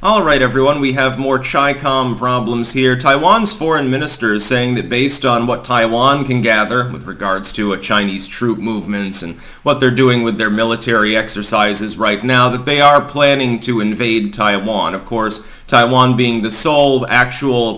Alright everyone, we have more Chi-Com problems here. Taiwan's foreign minister is saying that based on what Taiwan can gather with regards to Chinese troop movements and what they're doing with their military exercises right now, that they are planning to invade Taiwan. Of course, Taiwan being the sole actual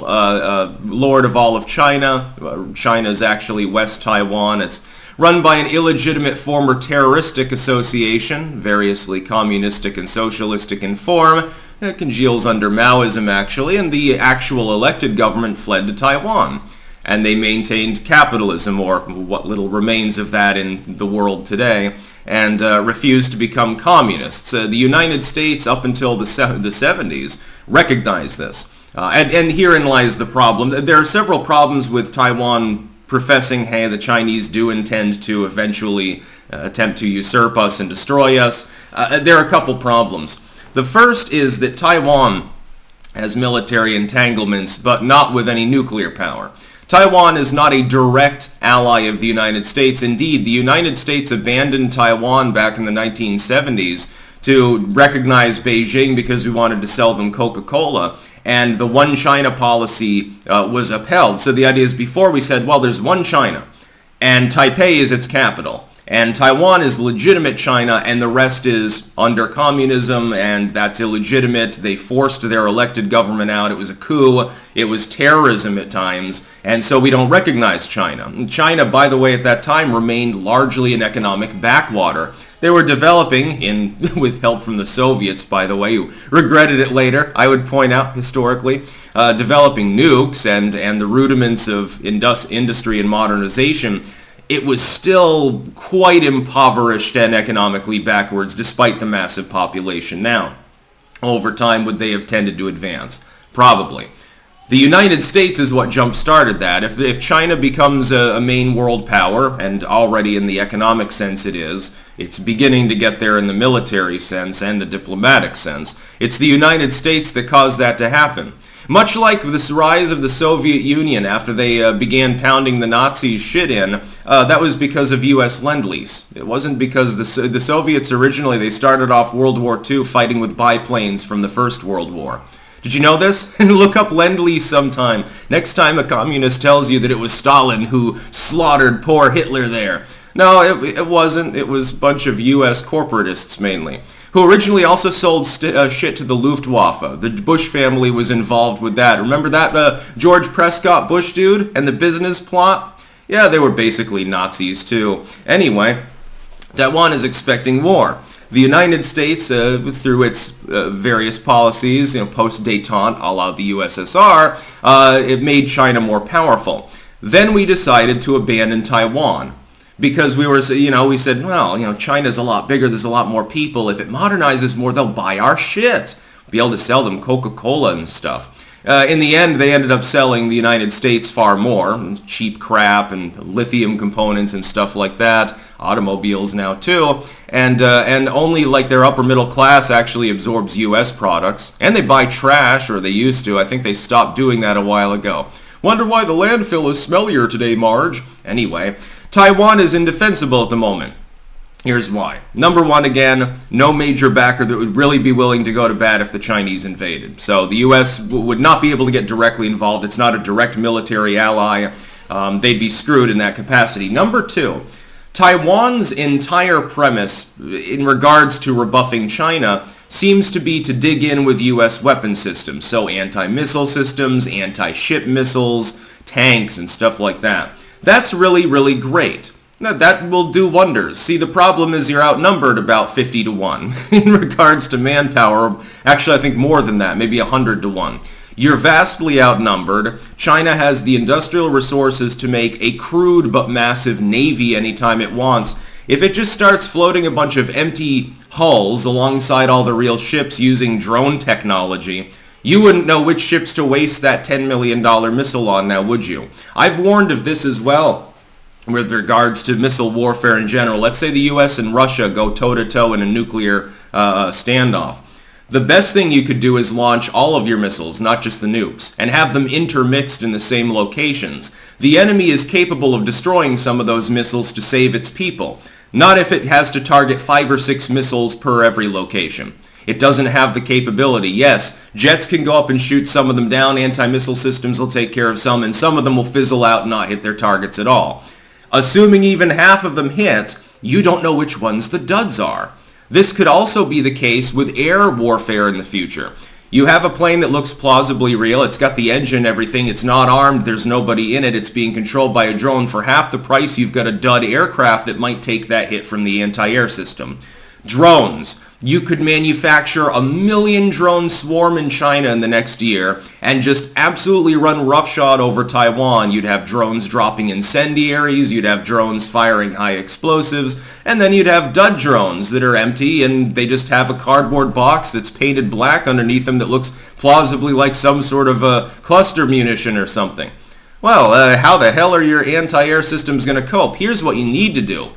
lord of all of China. China is actually West Taiwan. It's run by an illegitimate former terroristic association, variously communistic and socialistic in form. It congeals under Maoism, actually, and the actual elected government fled to Taiwan. And they maintained capitalism, or what little remains of that in the world today, and refused to become communists. The United States, up until the 70s, recognized this. And herein lies the problem. There are several problems with Taiwan professing, hey, the Chinese do intend to eventually attempt to usurp us and destroy us. There are a couple problems. The first is that Taiwan has military entanglements, but not with any nuclear power. Taiwan is not a direct ally of the United States. Indeed, the United States abandoned Taiwan back in the 1970s to recognize Beijing because we wanted to sell them Coca-Cola. And the One China policy was upheld. So the idea is before we said, well, there's one China, and Taipei is its capital. And Taiwan is legitimate China, and the rest is under communism, and that's illegitimate. They forced their elected government out. It was a coup. It was terrorism at times, and so we don't recognize China. And China, by the way, at that time remained largely an economic backwater. They were developing, with help from the Soviets, by the way, who regretted it later, I would point out, historically, developing nukes and the rudiments of industry and modernization. It was still quite impoverished and economically backwards despite the massive population. Now, over time, would they have tended to advance? Probably. The United States is what jump-started that. If China becomes a main world power, and already in the economic sense it is, it's beginning to get there in the military sense and the diplomatic sense. It's the United States that caused that to happen. Much like this rise of the Soviet Union after they began pounding the Nazis shit in, that was because of U.S. Lend-Lease. It wasn't because the Soviets originally, they started off World War II fighting with biplanes from the First World War. Did you know this? Look up Lend-Lease sometime. Next time a communist tells you that it was Stalin who slaughtered poor Hitler there. No, it wasn't. It was a bunch of U.S. corporatists mainly, who originally also sold shit to the Luftwaffe. The Bush family was involved with that. Remember that George Prescott Bush dude and the business plot? Yeah, they were basically Nazis too. Anyway, Taiwan is expecting war. The United States, through its various policies, post-détente, a la the USSR, it made China more powerful. Then we decided to abandon Taiwan. Because we said, well, China's a lot bigger, there's a lot more people. If it modernizes more, they'll buy our shit. Be able to sell them Coca-Cola and stuff. In the end, they ended up selling the United States far more. Cheap crap and lithium components and stuff like that. Automobiles now too. And only like their upper middle class actually absorbs U.S. products. And they buy trash, or they used to. I think they stopped doing that a while ago. Wonder why the landfill is smellier today, Marge. Anyway, Taiwan is indefensible at the moment. Here's why. Number one, again, no major backer that would really be willing to go to bat if the Chinese invaded. So the U.S. would not be able to get directly involved. It's not a direct military ally. They'd be screwed in that capacity. Number two, Taiwan's entire premise in regards to rebuffing China seems to be to dig in with U.S. weapon systems. So anti-missile systems, anti-ship missiles, tanks, and stuff like that. That's really, really great. Now, that will do wonders. See, the problem is you're outnumbered about 50 to 1 in regards to manpower. Actually, I think more than that, maybe 100 to 1. You're vastly outnumbered. China has the industrial resources to make a crude but massive navy anytime it wants. If it just starts floating a bunch of empty hulls alongside all the real ships using drone technology, you wouldn't know which ships to waste that $10 million missile on now, would you? I've warned of this as well with regards to missile warfare in general. Let's say the U.S. and Russia go toe-to-toe in a nuclear standoff. The best thing you could do is launch all of your missiles, not just the nukes, and have them intermixed in the same locations. The enemy is capable of destroying some of those missiles to save its people, not if it has to target 5 or 6 missiles per every location. It doesn't have the capability. Yes, jets can go up and shoot some of them down. Anti-missile systems will take care of some, and some of them will fizzle out and not hit their targets at all. Assuming even half of them hit, you don't know which ones the duds are. This could also be the case with air warfare in the future. You have a plane that looks plausibly real. It's got the engine and everything. It's not armed. There's nobody in it. It's being controlled by a drone. For half the price, you've got a dud aircraft that might take that hit from the anti-air system. Drones. You could manufacture 1 million drone swarm in China in the next year and just absolutely run roughshod over Taiwan. You'd have drones dropping incendiaries, you'd have drones firing high explosives, and then you'd have dud drones that are empty and they just have a cardboard box that's painted black underneath them that looks plausibly like some sort of a cluster munition or something. Well, how the hell are your anti-air systems going to cope? Here's what you need to do.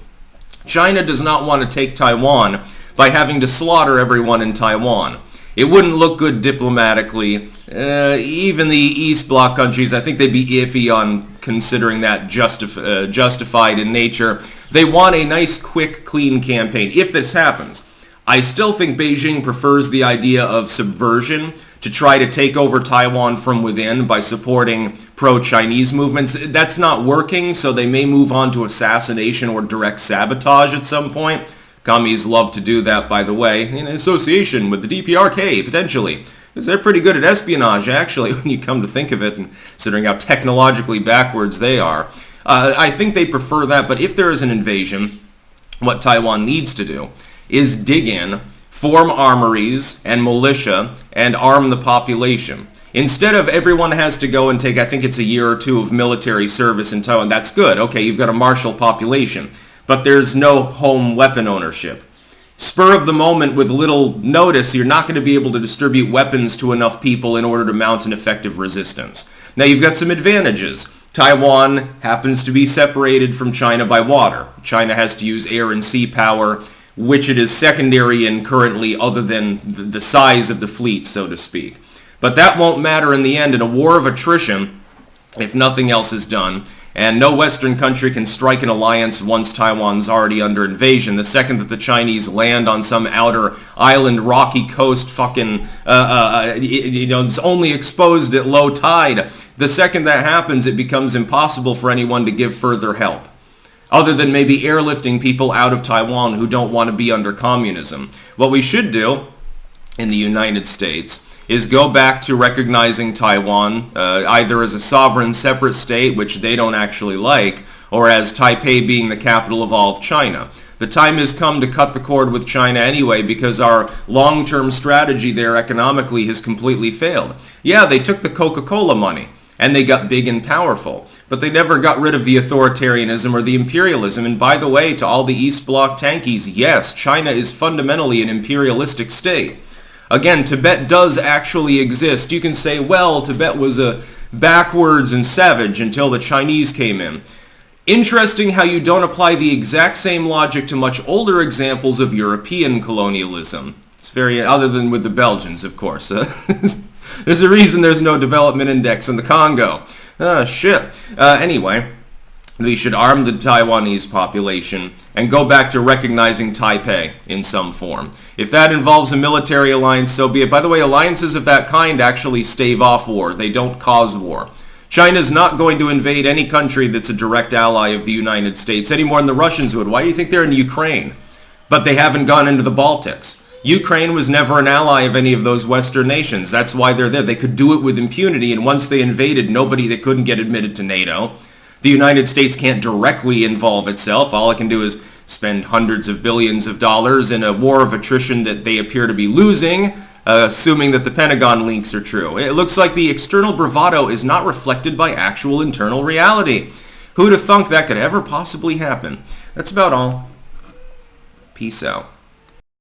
China does not want to take Taiwan by having to slaughter everyone in Taiwan. It wouldn't look good diplomatically. Even the East Bloc countries, I think they'd be iffy on considering that justified in nature. They want a nice, quick, clean campaign. If this happens, I still think Beijing prefers the idea of subversion to try to take over Taiwan from within by supporting pro-Chinese movements. That's not working, so they may move on to assassination or direct sabotage at some point. Commies love to do that, by the way, in association with the DPRK, potentially. Because they're pretty good at espionage, actually, when you come to think of it, and considering how technologically backwards they are. I think they prefer that, but if there is an invasion, what Taiwan needs to do is dig in, form armories and militia, and arm the population. Instead of everyone has to go and take, I think it's a year or two of military service in Taiwan, that's good. Okay, you've got a martial population. But there's no home weapon ownership. Spur of the moment with little notice, you're not going to be able to distribute weapons to enough people in order to mount an effective resistance. Now you've got some advantages. Taiwan happens to be separated from China by water. China has to use air and sea power, which it is secondary in currently other than the size of the fleet, so to speak. But that won't matter in the end. In a war of attrition, if nothing else is done, and no Western country can strike an alliance once Taiwan's already under invasion. The second that the Chinese land on some outer island, rocky coast, it's only exposed at low tide. The second that happens, it becomes impossible for anyone to give further help, other than maybe airlifting people out of Taiwan who don't want to be under communism. What we should do in the United States is go back to recognizing Taiwan either as a sovereign separate state, which they don't actually like, or as Taipei being the capital of all of China. The time has come to cut the cord with China anyway because our long-term strategy there economically has completely failed. Yeah, they took the Coca-Cola money and they got big and powerful, but they never got rid of the authoritarianism or the imperialism. And by the way, to all the East Bloc tankies, yes, China is fundamentally an imperialistic state. Again, Tibet does actually exist. You can say, well, Tibet was backwards and savage until the Chinese came in. Interesting how you don't apply the exact same logic to much older examples of European colonialism. It's very, other than with the Belgians, of course. There's a reason there's no development index in the Congo. Anyway, we should arm the Taiwanese population and go back to recognizing Taipei in some form. If that involves a military alliance, so be it. By the way, alliances of that kind actually stave off war. They don't cause war. China's not going to invade any country that's a direct ally of the United States any more than the Russians would. Why do you think they're in Ukraine? But they haven't gone into the Baltics. Ukraine was never an ally of any of those Western nations. That's why they're there. They could do it with impunity, and once they invaded, they couldn't get admitted to NATO. The United States can't directly involve itself. All it can do is spend hundreds of billions of dollars in a war of attrition that they appear to be losing, assuming that the Pentagon links are true. It looks like the external bravado is not reflected by actual internal reality. Who'd have thunk that could ever possibly happen? That's about all. Peace out.